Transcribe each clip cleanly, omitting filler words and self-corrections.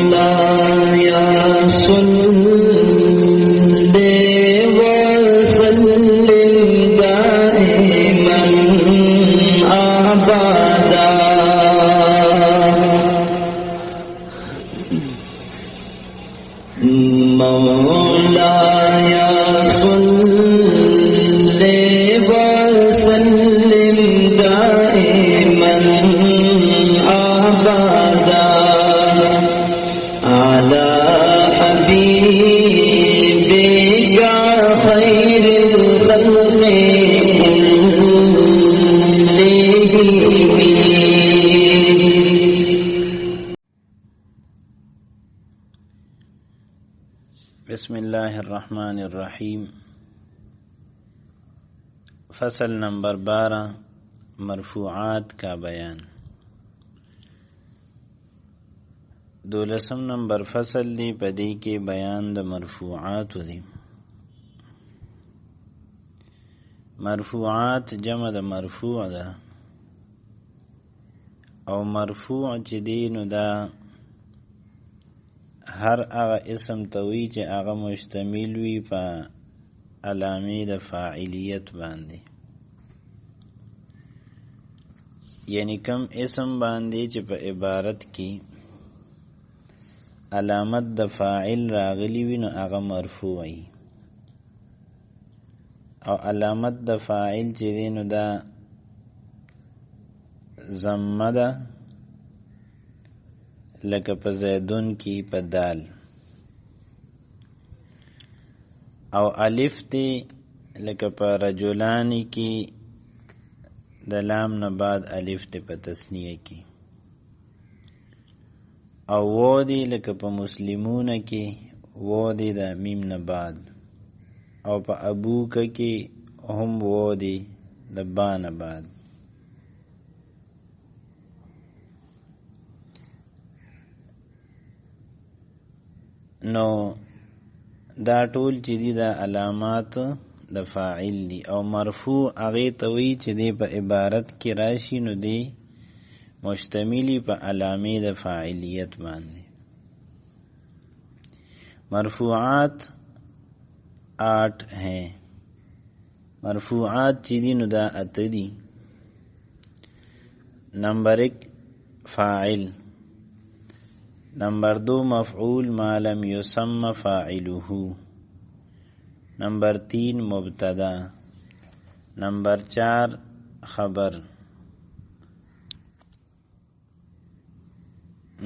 مولاي صل وسلم دائما أبدا مولاي صل وسلم دائما أبدا على حبيبك خير الخلق بسم الله الرحمن الرحیم. فصل نمبر 12 مرفوعات کا بیان. 12 نمبر فصل دی پدی کے بیان د مرفوعات دی. مرفوعات جمع د مرفوع ده او مرفوع چې دی نو دا هر هغه اسم توی چې هغه مشتمل وي په علامې د فاعلیت باندې، یعنی کم اسم باندې چې په عبارت کې علامت د فاعل راغلی وي نو هغه مرفوع وي، او علامت د فاعل چې دی نو دا ضمه ده، لکه په زیدون کی په دال، او الف تی لکه په رجلانی کی د لام نه بعد الف تی په تثنیه کی، او و دی لکه په مسلمون کی و دی د میم نه بعد، او په ابوک کی هم و دی د با نه بعد. نو دا ټول چې دي دا علامات د فاعل دي، او مرفوع هغې ته وایي چې دی په عبارت کې راشي نو دی مشتملی په علامې د فاعلیت باندې. مرفوعات 8 ہیں. مرفوعات چې دي نو دا 8 دي. نمبر 1 فاعل، نمبر 2 مفعول ما لم يسمى فاعله، نمبر 3 مبتدا، نمبر 4 خبر،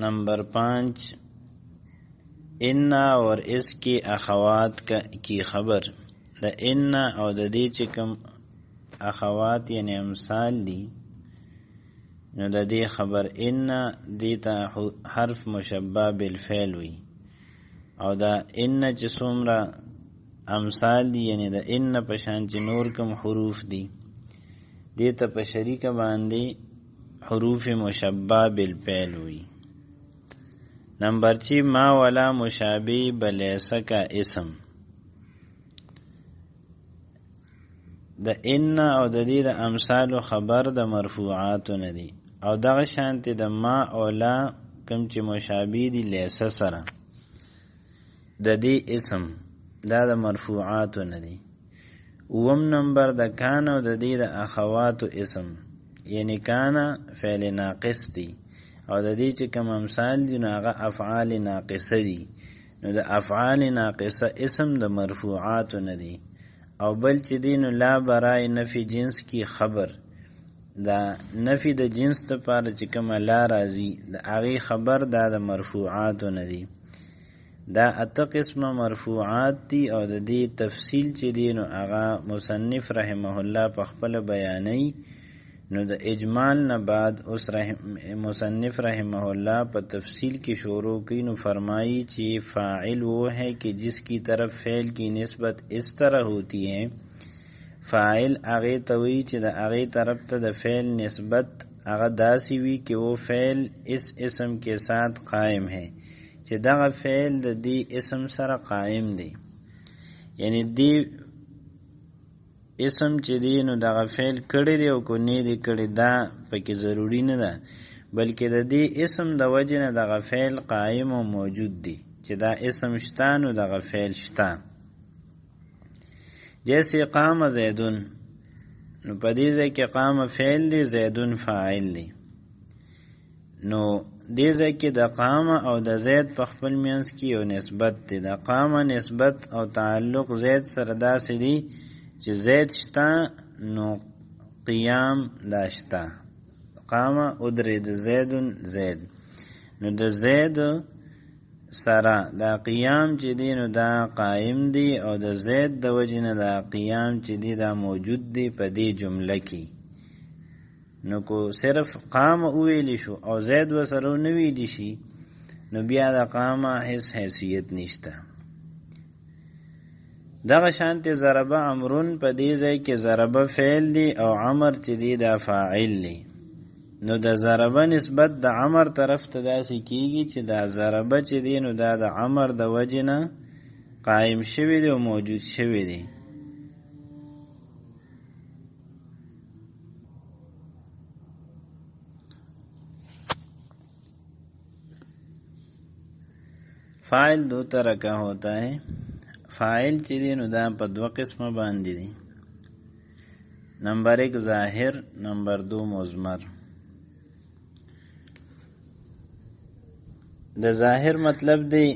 نمبر 5 ان اور اس کی اخوات کی خبر. د ان او د دې چې کوم اخوات یعنی امثال دي نو د دې خبر ان دیتا حرف مشبہ بالفعل وی، او دا ان چې څومره امثال دي یعنی د ان په شان چې نور کوم حروف دي دیتا په شریکه باندې حروف مشبہ بالفعل وی. نمبر 6 ما ولا مشابه بلیسا کا اسم. د ان او د دې د امثال خبر د مرفوعات نه دي، او دغه شانتی د ما او لا کم چې مشابه دي لیسه سره د دې اسم دا د مرفوعات نه دي. اوم نمبر د کان او د دې د اخوات اسم، یعنی کان فعل ناقص دي، او د دې چې کوم امثال دي نو هغه افعال ناقصه دي، نو د افعال ناقصه اسم د مرفوعات نه دي. او بل چې دی نو لا برای نفی جنس کی خبر، دا نفی د جنس ته پاره چې کومه لا راځي د هغې خبر دا د مرفوعاتو نه دي. دا 8 قسمه مرفوعات دي، او د دې تفصیل چې دی نو هغه مصنف رحمه الله په خپل بیانوي. نو د اجمال نه بعد اوس مصنف رحمه اللہ په تفصیل کی شروع کی. نو فرمائی چې فاعل وہ ہے کہ جس کی طرف فعل کی نسبت اس طرح ہوتی ہے. فاعل هغه توی چې د هغه طرف ته د فعل نسبت هغه داسی وی کہ وہ فعل اس اسم کے ساتھ قائم ہے، چې دغه فعل د دې اسم سره قائم دی. یعنی دی اسم چې دی نو دغه فعل کړی دی او کو نه دی کړی دا پکې ضروری نه ده، بلکې د دې اسم د وجه نه دغه فعل قائم او موجود دی چې دا اسم شته نو دغه فعل شته. جیسے قام زیدون، نو په دې ځای کې قام فعل دی، زیدون فاعل دی. نو دې ځای کې د قام او د زید په خپل منځ کې یو نسبت دی. د قام نسبت او تعلق زید سره داسې دی چې زید شته نو قیام دا شته. قام ادرید زیدون زید، نو د زید سره دا قیام چې دی نو دا قائم دی او د زید د وجه نه دا قیام چې دی دا موجود دی په دې جمله کې. نو کو صرف قام ویلی شو او زید وسره نه ویلی شي نو بیا د قام هیڅ حیثیت نشته. دغه شانت ضربه امرون په دې ځای کې ضربه فعل دی او عمر چې دی دا فاعل دی. نو د ضربه نسبت د عمر طرف ته داسې کیږي چې دا ضربه چې دی نو دا د عمر د وجه نه قائم شوی دی او موجود شوی دی. فاعل دو طرح کا ہوتا ہے. فاعل چې دی نو دا په دوه قسمه باندې دی. نمبر 1 ظاهر، نمبر 2 مضمر. د ظاهر مطلب دی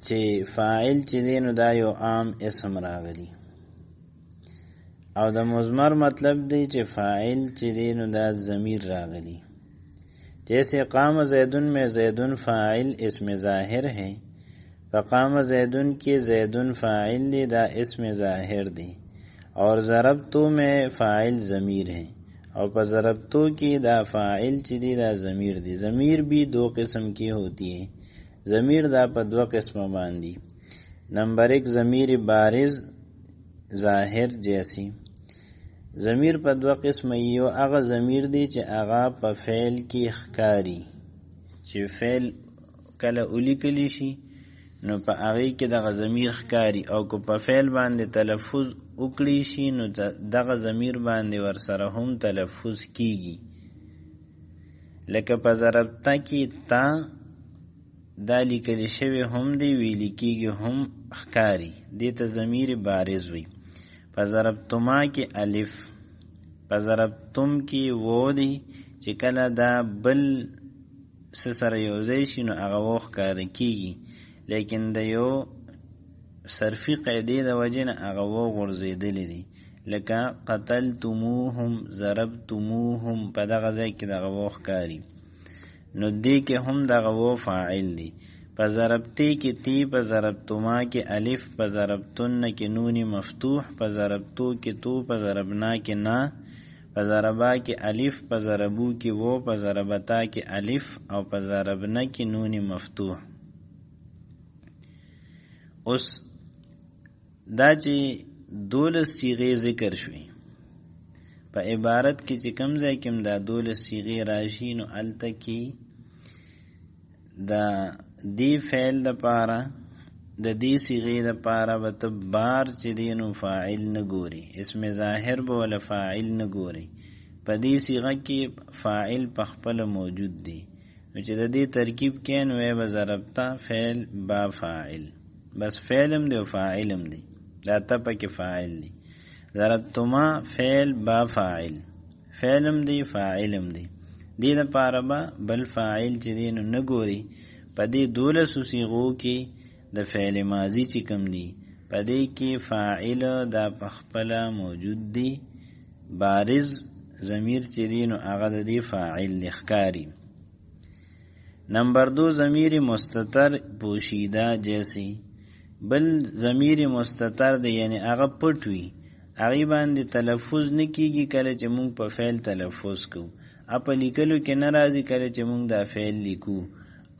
چې فاعل چې دی نو دا یو عام اسم راغلی، او د مضمر مطلب دی چې فاعل چې دی نو دا ضمیر راغلی. جیسے قام زیدن میں زیدن فاعل اسم ظاہر ہے، فقام زیدن کی زیدن فاعل دی دا اسم ظاہر دی، اور ضربتو میں فاعل ضمیر ہے، اور پر ضربتو کی دا فاعل چی دی دا ضمیر دی. ضمیر بھی دو قسم کی ہوتی ہے. ضمیر دا پر دو قسم باندی. نمبر 1 ضمیر بارز ظاہر جیسی. ضمیر په دوه قسمه یو هغه ضمیر دی چې هغه په فعل کې ښکاری، چې فعل کله ولیکلی شي نو په هغه کې دغه ضمیر ښکاری، او که په فعل باندې تلفظ وکړي شي نو دغه ضمیر باندې ورسره هم تلفظ کیږي. لکه په ضربته کې تا دا لیکلی شوی هم دی، ویل کیږي هم ښکاری، دې ته ضمیر بارز وي. فضربتما کی الف، فضربتم کی وو دی چې کله دا بل سره یوځای شي نو هغه وو ښکاره کیږي، لیکن د یو صرفي قاعدې د وجې نه هغه وو غورځېدلی دی. لکه قتلتموهم، ضربتموهم، په دغه ځای کې دغه وو ښکاري، نو دې کې هم دغه وو فاعل دی. په ضربتی کې تی، په ضربتما کې الف، په ضربتن کې نون مفتوح، په ضربتو کې تو، په ضربنا کې نا، په ضربا کې الف، په ضربو کې وو، په ضربتا کې الف، او په ضربنا کې نون مفتوح. اوس دا چې 12 صيغې ذکر شوي په عبارت کې چې کوم ځای کې دا 12 صيغې راشي نو الته کې دا دی فعل د پاره د دې صيغې د پاره به ته بار چې دی نو فاعل نه ګوري، اسم ظاهر به ولا فاعل نه ګوري. په دې صيغه کې فاعل په خپل موجود دی، نو چې د دې ترکیب کې نو به ضربتا فعل با فاعل، بس فعلم دی او فاعلم دی، دا ته پکې فاعل دی. ضربتما فعل با فاعل، فعلم دی فاعلم دی. دې لپاره به بل فاعل چې دی نو نه ګوري. په دې 12 صيغو کې د فعل ماضی چې کوم دی په دې کې فاعل دا په خپل موجود دی، بارز ضمیر چې دی نو هغه د دې فاعل لخکاری. نمبر 2 ضمیر مستتر پوشیدہ جیسی. بل ضمیر مستتر دی یعنی هغه پټ وي، هغه باندې تلفظ نه کیږي کله چې مونږ په فعل تلفظ کوو، اپ لیکلو کې ناراضي کله چې مونږ دا فعل لیکو،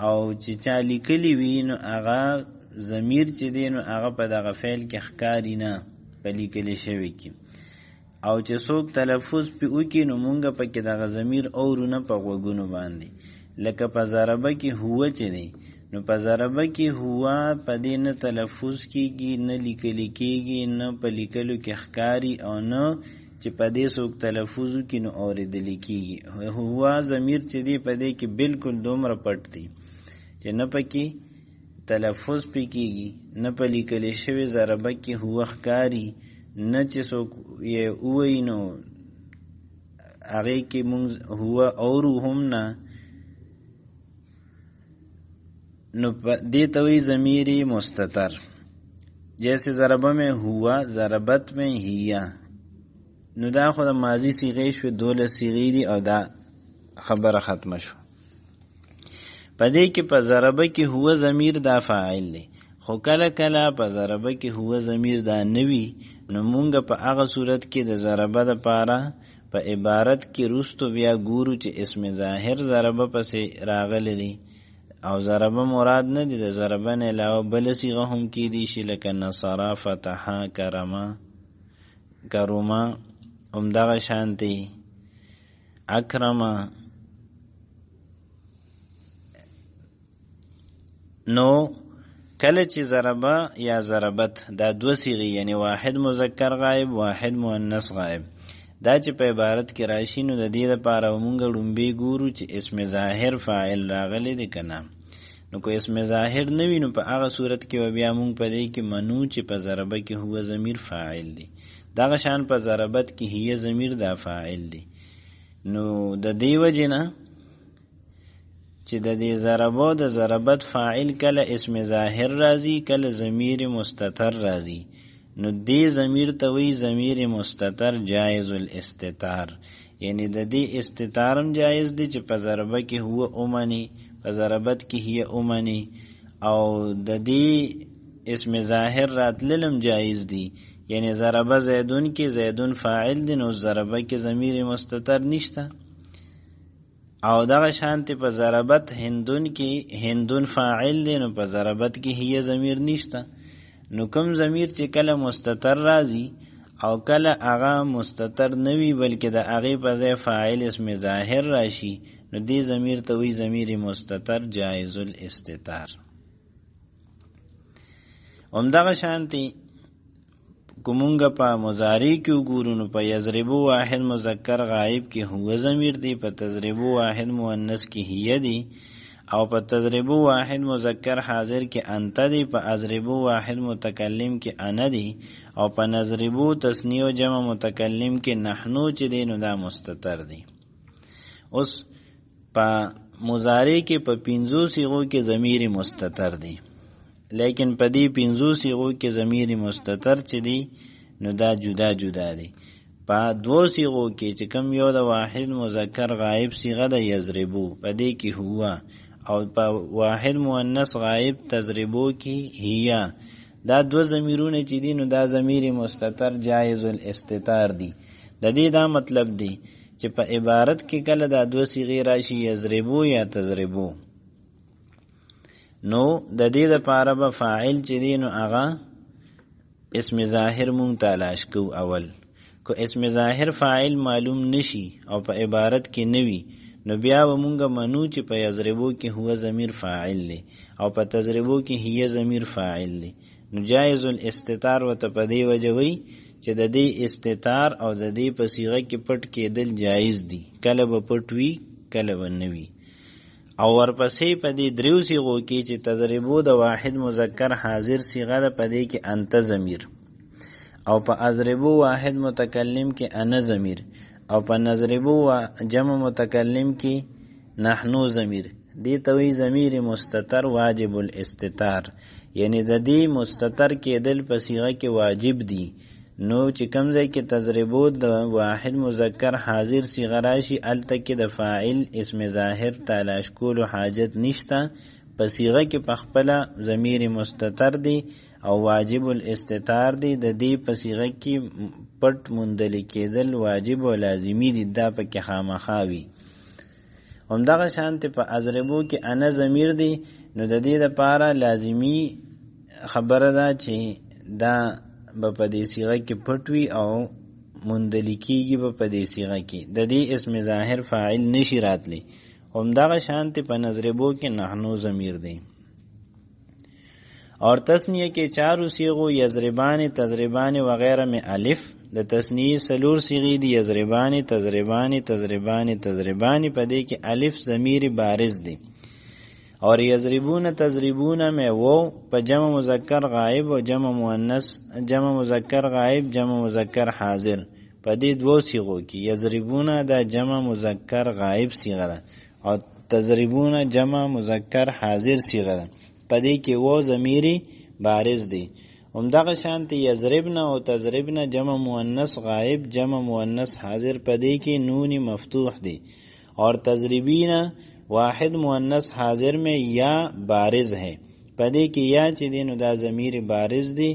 او چې چا لیکلی وي نو هغه ضمیر چې دی نو هغه په دغه فعل کې ښکاری نه په لیکلی شوی کې، او چې څوک تلفظ پې وکړي نو مونږ پکې دغه ضمیر اورو نه په غوږونو باندې. لکه په ضربه کې هو چې دی نو په ضربه کې هو په دې نه تلفظ کیږي، نه لیکلی کیږي، نه په لیکلو کې ښکاری، او نه چې په دې څوک تلفظ وکړي نو اورېدل کېږي. هوا ضمیر چې دی په دې کې بالکل دومره پټ دی چې نه پکې تلفظ پې کېږي، نه په لیکلی شوې ضربه کې هوا ښکاري، نه چې څوک یې ووایي نو هغې کې مونږ هوا اورو هم نه. نو دې ته وایي ضمیر مستتر. جیسے ضربه میں ہوا، ضربت میں ہیا. نو دا خو د ماضی صیغې شوې، 12 صیغې دي او دا خبره ختمه شو. په دې کې په ضربه کې هوا ضمیر دا فاعل دی، خو کله کله په ضربه کې هوا ضمیر دا نوي، نو مونږ په هغه صورت کې د ضربه دپاره په عبارت کې رستو بیا ګورو چې اسم ظاهر ضربه پسې راغلی دی او ضربه مراد نه دی، د ضربه نه علاوه بل صیغه هم کیدی شي لکه نصرا، فتحا، کرما، کروما، همدغه شانتي اکرما. نو کله چې ضربه یا ضربت دا 2 صیغې یعنی واحد مذکر غائب، واحد مؤنث غائب، دا چې په عبارت کې راشي نو د دې لپاره مونږ لومبي ګورو چې اسم ظاهر فاعل راغلی دی که نه. نو که اسم ظاهر نه وي نو په هغه صورت کې بیا مونږ په دې کې منو چې په ضربه کې هو ضمیر فاعل دی، دغه شان په ضربت کې هي ضمیر دا فاعل دی. نو د دې وجې نه چې د دې ضربو د ضربت فاعل کله اسم ظاهر راځي کله ضمیر مستتر راځي، نو دې ضمیر ته وی ضمیر مستتر جایز الاستتار، یعنی د دې استتارم جایز دی چې په ضربه کې هو اومني، په ضربت کې هي اومني، او د دې اسم ظاهر راتللم جایز دی، یعنی ضربه زیدون کې زیدون فاعل دی نو ضربه کې ضمیر مستتر نشته، او دغه شانتی په ضربت هندون کې هندون فاعل دی نو په ضربت کې هي ضمیر نشته. نو کوم ضمیر چې کله مستتر راځي او کله هغه مستتر نوي بلکې د هغې په ځای فاعل اسم ظاهر راشي نو دې ضمیر ته وی ضمیر مستتر جایز الاستتار. همدغه شانتی کومونګه په مضارع کې وګورو نو په یضربو واحد مذکر غائب کې هو ضمیر دی، په تضربو واحد مؤنث کې هي دی، او په تضربو واحد مذکر حاضر کې انت دی، په اضربو واحد متکلم کې انا دی، او په نضربو تثنیه جمع متکلم کې نحنو چې دی نو دا مستتر دی. اوس په مضارع کې په 5 صيغو کې ضمیر مستتر دی، لیکن په دې 5 صيغو کې ضمیر مستتر چې دی نو دا جدا جدا دی. په 2 صيغو کې چې کوم یو د واحد مذکر غائب صيغه د یضربو په دې کې هوا، او په واحد مؤنث غائب تضربو کې هيا، دا 2 ضمیرونه چې دي نو دا ضمیر مستتر جایز الاستتار دي. د دې دا مطلب دی چې په عبارت کې کله دا 2 صيغې راشي یضربو یا تضربو، نو د دې لپاره به فاعل چې دی نو هغه اسم ظاهر مونږ تلاش کو. اول کو اسم ظاهر فاعل معلوم نشي او په عبارت کې نوي نو بیا به مونږ منو چې په یضربو کې هو ضمیر فاعل دی او په تضربو کې هي ضمیر فاعل دی، نو جایز الاستتار ورته په دې وجه وی چې د دې استتار او د دې په صيغه کې پټ کېدل جایز دي، کله به پټ وي کله به نه وي. او ورپسې په دې 3 صيغو کې چې تضربو د واحد مذکر حاضر صيغه ده په دې کې انت ضمیر، او په اضربو واحد متکلم کې انا ضمیر، او په نضربو جمع متکلم کې نحنو ضمیر. دې ته وی ضمیر مستتر واجب الاستتار، یعنی د دې مستتر کېدل په صيغه کې واجب دي. نو چې کوم ځای کې تضربو د واحد مذکر حاضر صيغه راشي الته کې د فاعل اسم ظاهر تلاش کولو حاجت نشته، په صيغه کې په خپل ضمیر مستتر دی او واجب الاستتار دی. د دې په صيغه کې پټ مندل کېدل واجب او لازمی دي، دا پکې خامخا وي. همدغه شانته په اضربو کې انا ضمیر دی، نو د دې لپاره لازمی خبره ده چې دا په دې صيغه کې پټ وي او مندل کېږي په دې صيغه کې، د دې اسم ظاهر فاعل نشي راتلی. همدغه شانته په نضربو کې نحنو ضمیر دی. اور تسنیه کې 4 صيغو یضربان، تضربان وغیرہ میں الف د تثنیه سلور صیغې دي یضربانی تضربانی تضربانی تضربانی په دې کې الف ضمیر بارز دی اور یضربون تضربون میں وہ په جمع مذکر غائب او جمع مؤنث جمع مذکر غائب جمع مذکر حاضر په دې دوه صيغو کې یضربون دا جمع مذکر غائب صيغه ده او تضربون جمع مذکر حاضر صيغه ده په دې کې و ضمیری بارز دی همدغه شانتی یضربن او تضربن جمع مؤنث غائب جمع مؤنث حاضر په دې کې نون مفتوح دی اور تضربین واحد مؤنث حاضر میں یا بارز ہے پدې کې یا چې دینو دا ضمیر بارز دی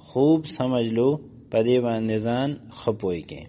خوب سمجھ لو پدې باندې ځان خپوي کې